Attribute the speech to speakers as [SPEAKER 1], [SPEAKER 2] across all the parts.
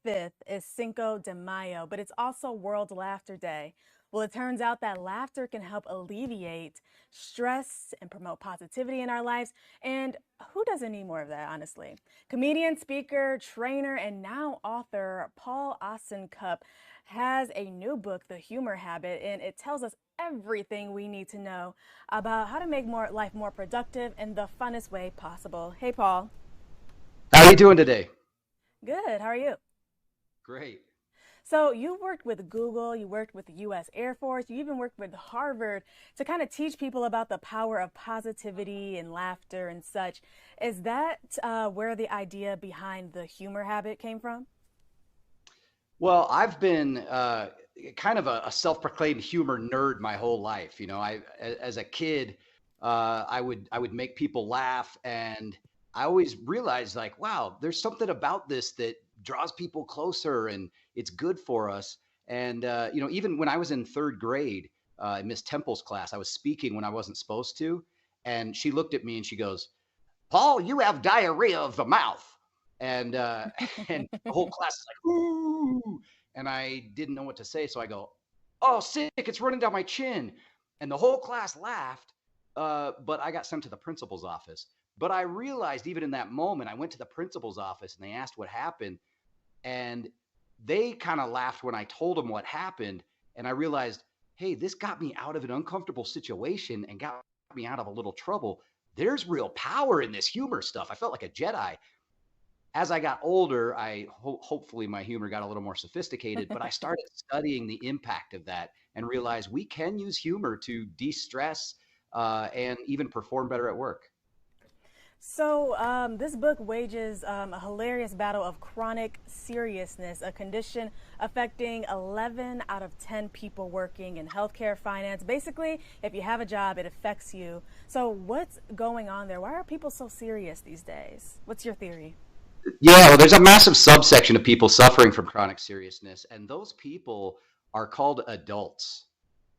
[SPEAKER 1] 5th is Cinco de Mayo, but it's also World Laughter Day. Well, it turns out that laughter can help alleviate stress and promote positivity in our lives. And who doesn't need more of that, honestly? Comedian, speaker, trainer, and now author Paul Oscincup has a new book, The Humor Habit, and it tells us everything we need to know about how to make life more productive in the funnest way possible. Hey, Paul.
[SPEAKER 2] How are you doing today?
[SPEAKER 1] Good. How are you?
[SPEAKER 2] Great.
[SPEAKER 1] So you worked with Google, you worked with the US Air Force, you even worked with Harvard to kind of teach people about the power of positivity and laughter and such. Is that where the idea behind the humor habit came from?
[SPEAKER 2] Well, I've been kind of a self-proclaimed humor nerd my whole life. As a kid, I would make people laugh, and I always realized like, wow, there's something about this that draws people closer, and it's good for us. And even when I was in third grade, in Miss Temple's class, I was speaking when I wasn't supposed to, and she looked at me and she goes, Paul, you have diarrhea of the mouth. And and the whole class is like, ooh. And I didn't know what to say. So I go, oh, sick, it's running down my chin. And the whole class laughed. But I got sent to the principal's office. But I realized even in that moment, I went to the principal's office and they asked what happened. And they kind of laughed when I told them what happened. And I realized, hey, this got me out of an uncomfortable situation and got me out of a little trouble. There's real power in this humor stuff. I felt like a Jedi. As I got older, hopefully my humor got a little more sophisticated, but I started studying the impact of that and realized we can use humor to de-stress and even perform better at work.
[SPEAKER 1] This book wages a hilarious battle of chronic seriousness, a condition affecting 11 out of 10 people working in healthcare, finance. Basically, if you have a job, it affects you. So, what's going on there? Why are people so serious these days? What's your theory?
[SPEAKER 2] Yeah, well, there's a massive subsection of people suffering from chronic seriousness, and those people are called adults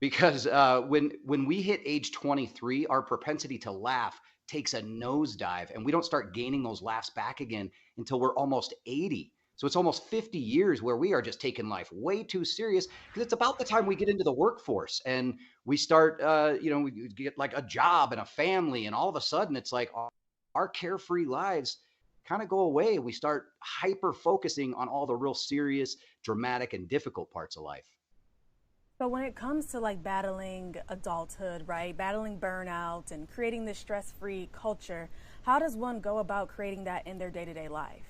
[SPEAKER 2] because when we hit age 23, our propensity to laugh takes a nosedive, and we don't start gaining those laughs back again until we're almost 80. So it's almost 50 years where we are just taking life way too serious because it's about the time we get into the workforce and we start, we get like a job and a family, and all of a sudden it's like our carefree lives kind of go away. We start hyper focusing on all the real serious, dramatic, and difficult parts of life.
[SPEAKER 1] So when it comes to like battling adulthood, right? Battling burnout and creating this stress-free culture, how does one go about creating that in their day-to-day life?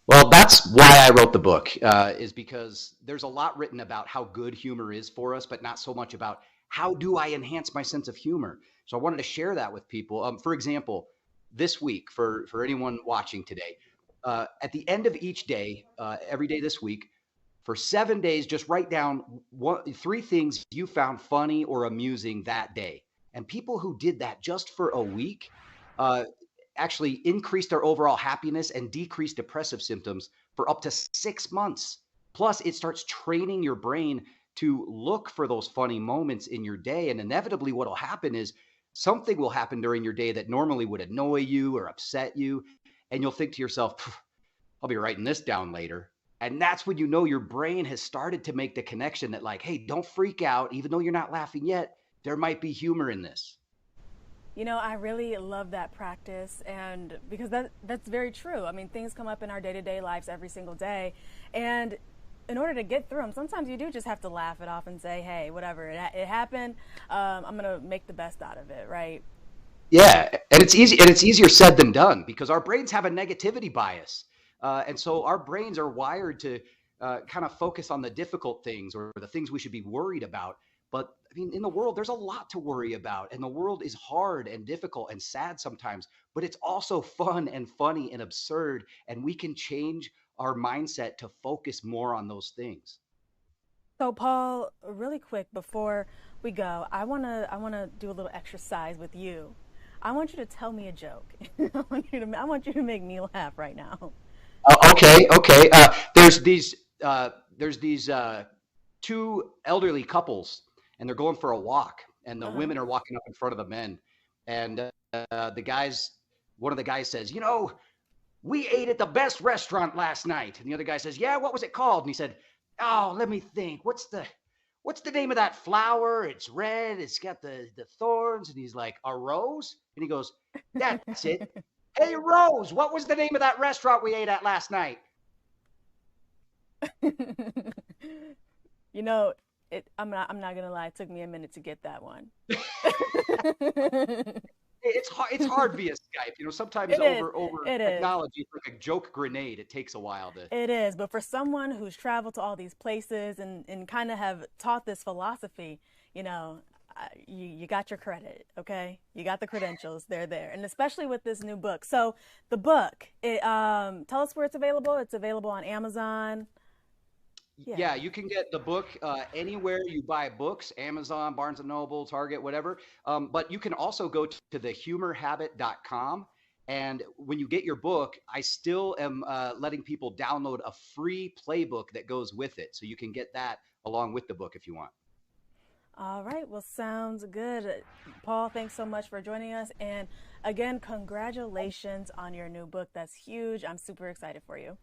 [SPEAKER 2] Well, that's why I wrote the book, is because there's a lot written about how good humor is for us, but not so much about how do I enhance my sense of humor. So I wanted to share that with people. For example, this week, for anyone watching today, at the end of each day, every day this week, for 7 days, just write down three things you found funny or amusing that day. And people who did that just for a week uh, actually increased their overall happiness and decreased depressive symptoms for up to 6 months. Plus, it starts training your brain to look for those funny moments in your day. And inevitably, what will happen is something will happen during your day that normally would annoy you or upset you. And you'll think to yourself, I'll be writing this down later. And that's when you know your brain has started to make the connection that, like, hey, don't freak out. Even though you're not laughing yet, there might be humor in this.
[SPEAKER 1] You know, I really love that practice and because that's very true. I mean, things come up in our day-to-day lives every single day, and in order to get through them, sometimes you do just have to laugh it off and say, "Hey, whatever, it happened. I'm gonna make the best out of it." Right?
[SPEAKER 2] Yeah, and it's easy, and it's easier said than done because our brains have a negativity bias, and so our brains are wired to kind of focus on the difficult things or the things we should be worried about. But I mean, in the world, there's a lot to worry about, and the world is hard and difficult and sad sometimes. But it's also fun and funny and absurd, and we can change our mindset to focus more on those things.
[SPEAKER 1] So, Paul, really quick before we go, I wanna do a little exercise with you. I want you to tell me a joke. I want you to make me laugh right now.
[SPEAKER 2] Okay. There's these two elderly couples, and they're going for a walk, and the
[SPEAKER 1] Uh huh.
[SPEAKER 2] women are walking up in front of the men, and the guys, one of the guys says, we ate at the best restaurant last night. And the other guy says, yeah, what was it called? And he said, oh, let me think. What's the name of that flower? It's red. It's got the thorns. And he's like, a rose? And he goes, that's it. Hey, Rose, what was the name of that restaurant we ate at last night?
[SPEAKER 1] You know, I'm not gonna lie, it took me a minute to get that one.
[SPEAKER 2] It's hard via Skype. Sometimes
[SPEAKER 1] It is.
[SPEAKER 2] over
[SPEAKER 1] It is.
[SPEAKER 2] technology, it's like a joke grenade. It takes a while to.
[SPEAKER 1] It is. But for someone who's traveled to all these places and kind of have taught this philosophy, you know, you got your credit, okay? You got the credentials. They're there. And especially with this new book. So the book, tell us where it's available. It's available on Amazon. Yeah.
[SPEAKER 2] Yeah, you can get the book anywhere you buy books, Amazon, Barnes and Noble, Target, whatever. But you can also go to thehumorhabit.com. And when you get your book, I still am letting people download a free playbook that goes with it. So you can get that along with the book if you want.
[SPEAKER 1] All right. Well, sounds good. Paul, thanks so much for joining us. And again, congratulations on your new book. That's huge. I'm super excited for you.